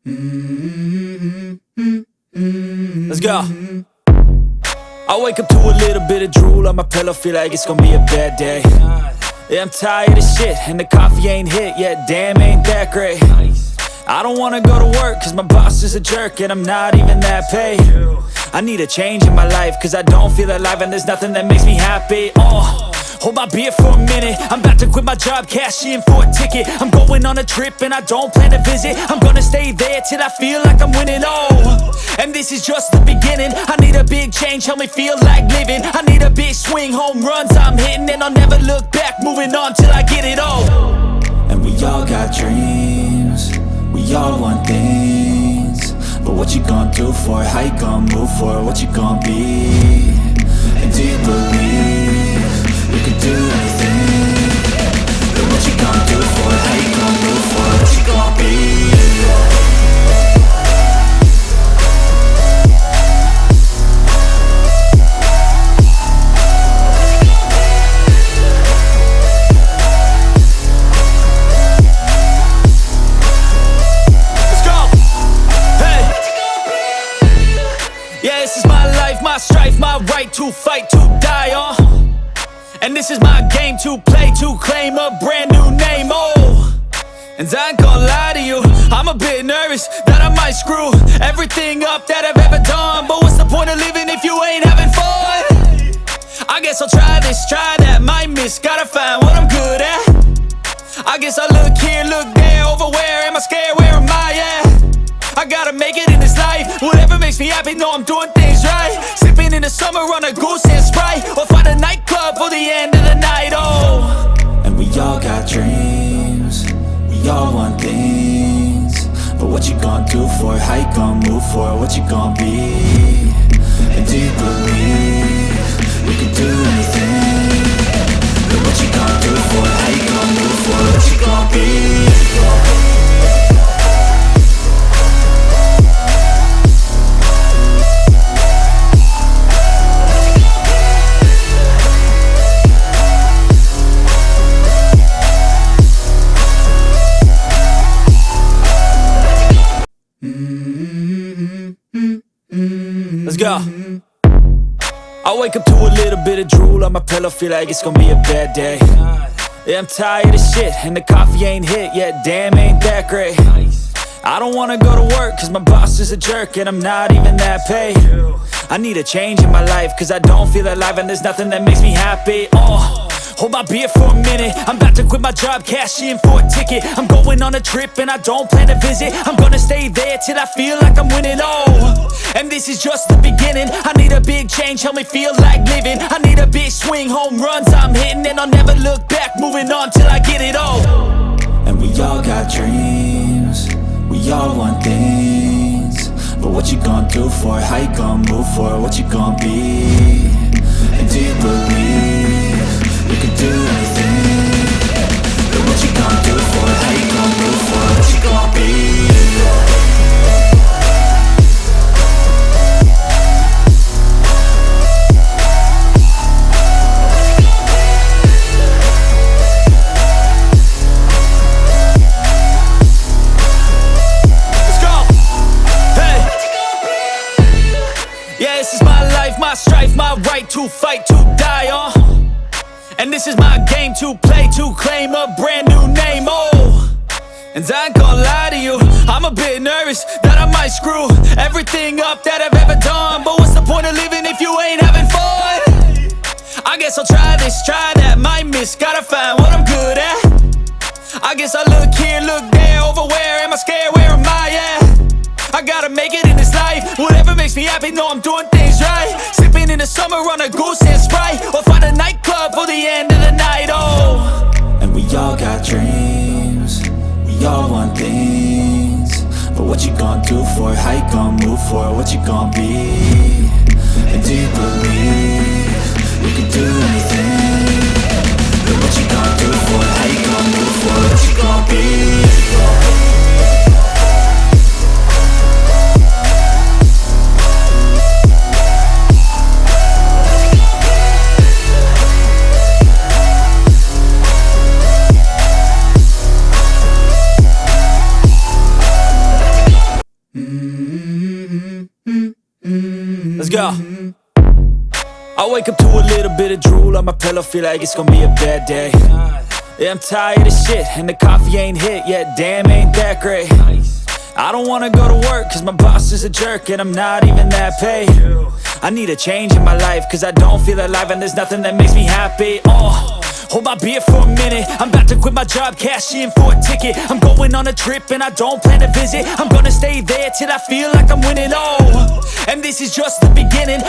Let's go. I wake up to a little bit of drool on my pillow, feel like it's gonna be a bad day. Yeah, I'm tired of shit, and the coffee ain't hit yet, damn, ain't that great. I don't wanna go to work, cause my boss is a jerk, and I'm not even that paid. I need a change in my life, cause I don't feel alive, and there's nothing that makes me happy. Hold my beer for a minute, I'm about to quit my job, cash in for a ticket. I'm going on a trip and I don't plan to visit. I'm gonna stay there till I feel like I'm winning, and this is just the beginning. I need a big change, help me feel like living. I need a big swing, home runs I'm hitting, and I'll never look back, moving on till I get it all. And we all got dreams, we all want things, but what you gonna do for it? How you gonna move for it? What you gonna be? And do you believe you can do anything? But what you gonna do for it? How you gonna move for it? What you gonna be? Let's go! Hey! Yeah, this is my life, my strife, my right to fight, to die, and this is my game to play, to claim a brand new name, and I ain't gonna lie to you, I'm a bit nervous that I might screw everything up that I've ever done. But what's the point of living if you ain't having fun? I guess I'll try this, try that, might miss, gotta find what I'm good at. I guess I look here, look there, over where am I scared, where am I at? I gotta make it in this life, whatever makes me happy, know I'm doing things right. Sipping in the summer on a goose and Sprite, or find a nightclub for the end of the night, And we all got dreams, we all want things, but what you gonna do for it? How you gonna move for it? What you gonna be? And do you believe you can do anything? But what you gonna do for it? How you gonna move for it? What you gonna be? Let's go. I wake up to a little bit of drool on my pillow, feel like it's gonna be a bad day. Yeah, I'm tired of shit, and the coffee ain't hit yet, damn, ain't that great. I don't wanna go to work, cause my boss is a jerk, and I'm not even that paid. I need a change in my life, cause I don't feel alive, and there's nothing that makes me happy. Hold my beer for a minute, I'm about to quit my job, cash in for a ticket. I'm going on a trip and I don't plan to visit. I'm gonna stay there till I feel like I'm winning, and this is just the beginning. I need a big change, help me feel like living. I need a big swing, home runs I'm hitting, and I'll never look back, moving on till I get it all. And we all got dreams, we all want things, but what you gonna do for it? How you gonna move for it? What you gonna be? And do you believe you can do anything? But what you gonna do for it? How you gonna move for it? What you gonna be? My strife, my right to fight, to die, and this is my game to play, to claim a brand new name, and I ain't gonna lie to you, I'm a bit nervous that I might screw everything up that I've ever done. But what's the point of living if you ain't having fun? I guess I'll try this, try that, might miss, gotta find what I'm good at. I guess I look here, look there, over where am I scared, where am I at? I gotta make it in this life, whatever makes me happy, know I'm doing things right. Sipping in the summer on a goose and Sprite, or find a nightclub for the end of the night, And we all got dreams, we all want things, but what you gonna do for it? How you gonna move for it? What you gonna be? And do you believe you can do anything? But what you gonna do for it? How you gonna move for it? What you gonna be? Let's go. I wake up to a little bit of drool on my pillow, feel like it's gonna be a bad day. Yeah, I'm tired of shit, and the coffee ain't hit yet, damn, ain't that great. I don't wanna go to work, cause my boss is a jerk, and I'm not even that paid. I need a change in my life, cause I don't feel alive, and there's nothing that makes me happy. Hold my beer for a minute, I'm about to quit my job, cash in for a ticket. I'm going on a trip and I don't plan to visit. I'm gonna stay there till I feel like I'm winning, and this is just the beginning.